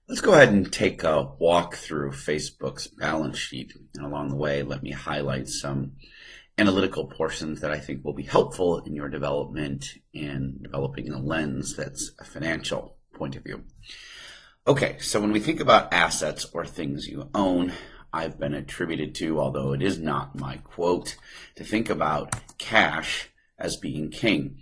Let's go ahead and take a walk through Facebook's balance sheet. And along the way, let me highlight some analytical portions that I think will be helpful in your development in developing a lens that's a financial point of view. Okay, so when we think about assets or things you own, I've been attributed to, although it is not my quote, to think about cash as being king.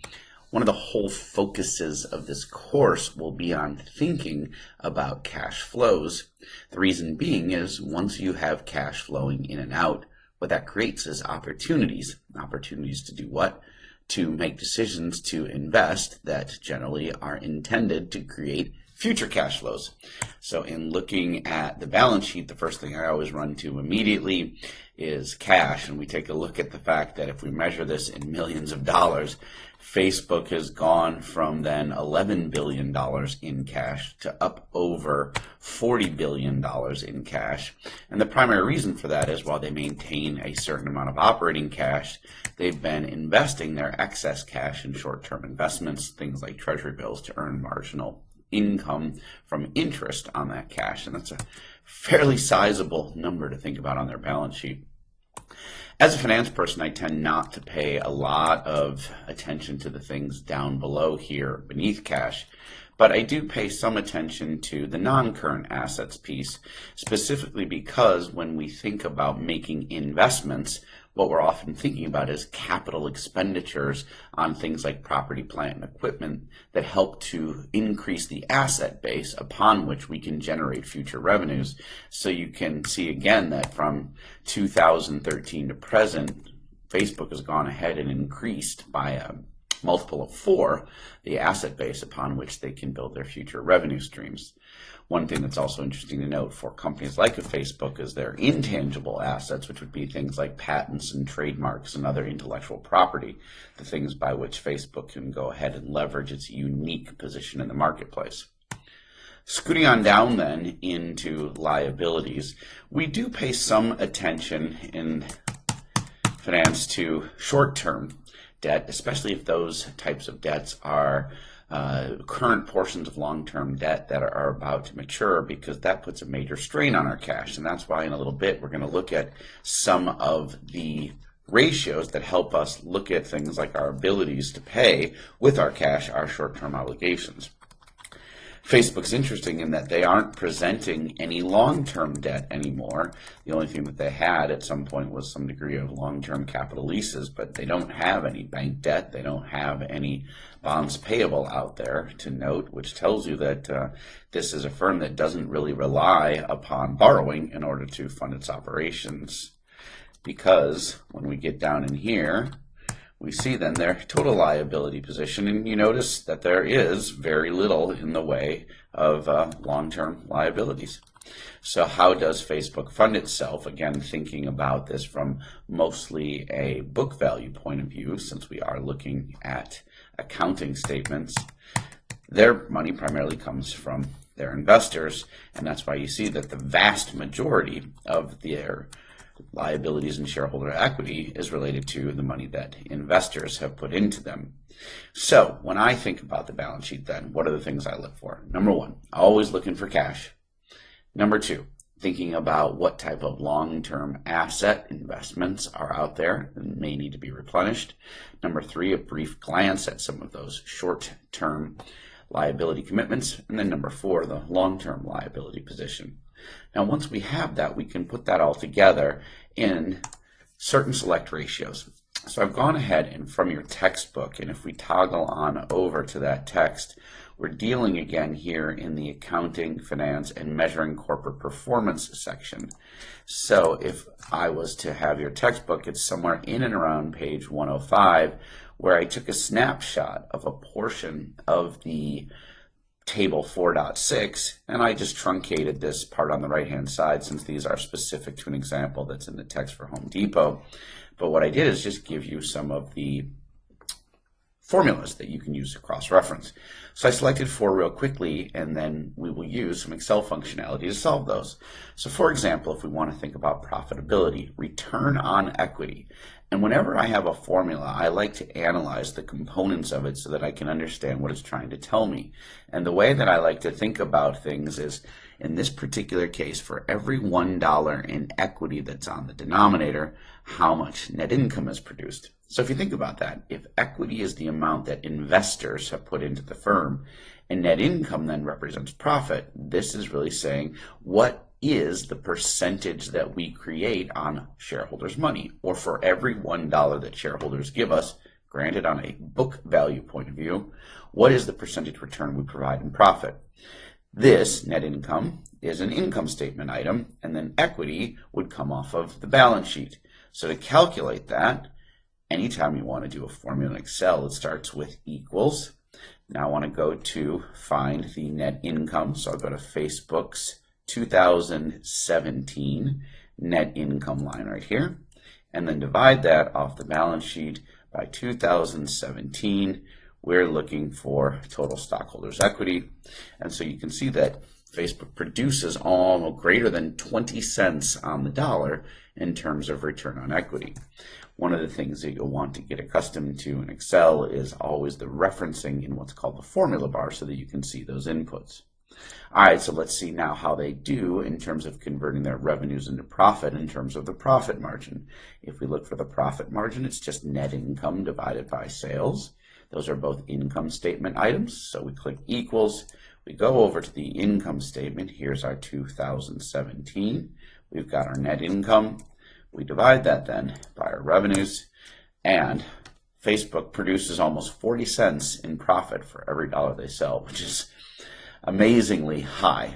One of the whole focuses of this course will be on thinking about cash flows. The reason being is once you have cash flowing in and out, what that creates is opportunities. Opportunities to do what? To make decisions to invest that generally are intended to create future cash flows. So in looking at the balance sheet, the first thing I always run to immediately is cash. And we take a look at the fact that if we measure this in millions of dollars, Facebook has gone from then $11 billion in cash to up over $40 billion in cash. And the primary reason for that is while they maintain a certain amount of operating cash, they've been investing their excess cash in short-term investments, things like treasury bills, to earn marginal income from interest on that cash. And that's a fairly sizable number to think about on their balance sheet. As a finance person, I tend not to pay a lot of attention to the things down below here beneath cash, but I do pay some attention to the non-current assets piece, specifically because when we think about making investments, what we're often thinking about is capital expenditures on things like property, plant, and equipment that help to increase the asset base upon which we can generate future revenues. So you can see again that from 2013 to present, Facebook has gone ahead and increased by a multiple of 4 the asset base upon which they can build their future revenue streams. One thing that's also interesting to note for companies like a Facebook is their intangible assets, which would be things like patents and trademarks and other intellectual property, the things by which Facebook can go ahead and leverage its unique position in the marketplace. Scooting on down then into liabilities, we do pay some attention in finance to short-term debt, especially if those types of debts are current portions of long-term debt that are about to mature, because that puts a major strain on our cash. And that's why in a little bit we're going to look at some of the ratios that help us look at things like our abilities to pay with our cash our short-term obligations. Facebook's interesting in that they aren't presenting any long-term debt anymore. The only thing that they had at some point was some degree of long-term capital leases, but they don't have any bank debt. They don't have any bonds payable out there to note, which tells you that this is a firm that doesn't really rely upon borrowing in order to fund its operations. Because when we get down in here, we see then their total liability position, and you notice that there is very little in the way of long-term liabilities. So how does Facebook fund itself? Again, thinking about this from mostly a book value point of view, since we are looking at accounting statements, their money primarily comes from their investors, and that's why you see that the vast majority of their liabilities and shareholder equity is related to the money that investors have put into them. So when I think about the balance sheet then, what are the things I look for? Number 1, always looking for cash. Number 2, thinking about what type of long-term asset investments are out there and may need to be replenished. Number 3, a brief glance at some of those short-term liability commitments. And then number 4, the long-term liability position. Now, once we have that, we can put that all together in certain select ratios. So I've gone ahead and from your textbook, and if we toggle on over to that text, we're dealing again here in the accounting, finance, and measuring corporate performance section. So if I was to have your textbook, it's somewhere in and around page 105, where I took a snapshot of a portion of the table 4.6, and I just truncated this part on the right hand side since these are specific to an example that's in the text for Home Depot. But what I did is just give you some of the formulas that you can use to cross-reference. So I selected 4 real quickly, and then we will use some Excel functionality to solve those. So for example, if we want to think about profitability, return on equity, And whenever I have a formula, I like to analyze the components of it so that I can understand what it's trying to tell me. And the way that I like to think about things is, in this particular case, for every $1 in equity that's on the denominator, how much net income is produced. So if you think about that, if equity is the amount that investors have put into the firm, and net income then represents profit, this is really saying what is the percentage that we create on shareholders' money, or for every $1 that shareholders give us, granted on a book value point of view, what is the percentage return we provide in profit? This net income is an income statement item, and then equity would come off of the balance sheet. So to calculate that, anytime you want to do a formula in Excel, it starts with equals. Now I want to go to find the net income, so I'll go to Facebook's 2017 net income line right here, and then divide that off the balance sheet by 2017. We're looking for total stockholders' equity, and so you can see that Facebook produces all greater than 20 cents on the dollar in terms of return on equity. One of the things that you'll want to get accustomed to in Excel is always the referencing in what's called the formula bar so that you can see those inputs. All right, so let's see now how they do in terms of converting their revenues into profit in terms of the profit margin. If we look for the profit margin, it's just net income divided by sales. Those are both income statement items, so we click equals. We go over to the income statement. Here's our 2017. We've got our net income. We divide that then by our revenues, and Facebook produces almost 40 cents in profit for every dollar they sell, which is amazingly high.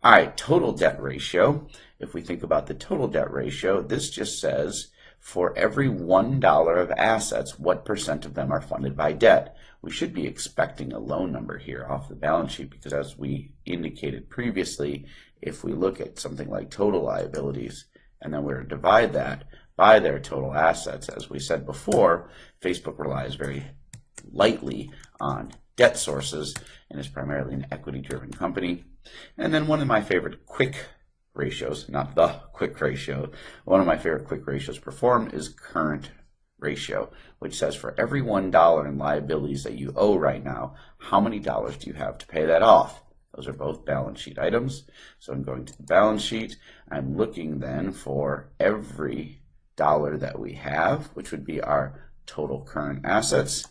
All right, total debt ratio. If we think about the total debt ratio, this just says for every $1 of assets, what percent of them are funded by debt. We should be expecting a low number here off the balance sheet because, as we indicated previously, if we look at something like total liabilities and then we were to divide that by their total assets, as we said before, Facebook relies very lightly on debt sources and is primarily an equity-driven company. And then one of my favorite quick ratios, not the quick ratio, one of my favorite quick ratios performed is current ratio, which says for every $1 in liabilities that you owe right now, how many dollars do you have to pay that off? Those are both balance sheet items. So I'm going to the balance sheet. I'm looking then for every dollar that we have, which would be our total current assets.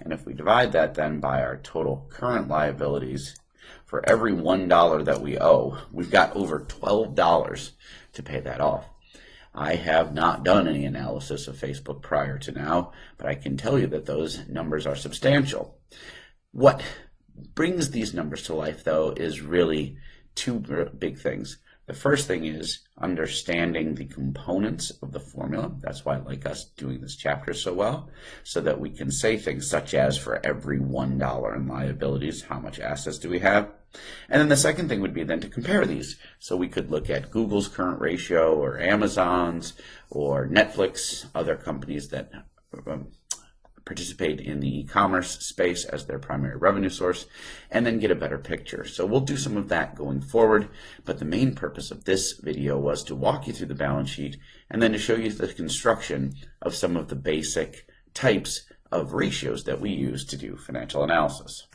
And if we divide that then by our total current liabilities, for every $1 that we owe, we've got over $12 to pay that off. I have not done any analysis of Facebook prior to now, but I can tell you that those numbers are substantial. What brings these numbers to life, though, is really two big things. The first thing is understanding the components of the formula. That's why I like us doing this chapter so well, so that we can say things such as for every $1 in liabilities, how much assets do we have? And then the second thing would be then to compare these. So we could look at Google's current ratio or Amazon's or Netflix, other companies that participate in the e-commerce space as their primary revenue source, and then get a better picture. So we'll do some of that going forward, but the main purpose of this video was to walk you through the balance sheet and then to show you the construction of some of the basic types of ratios that we use to do financial analysis.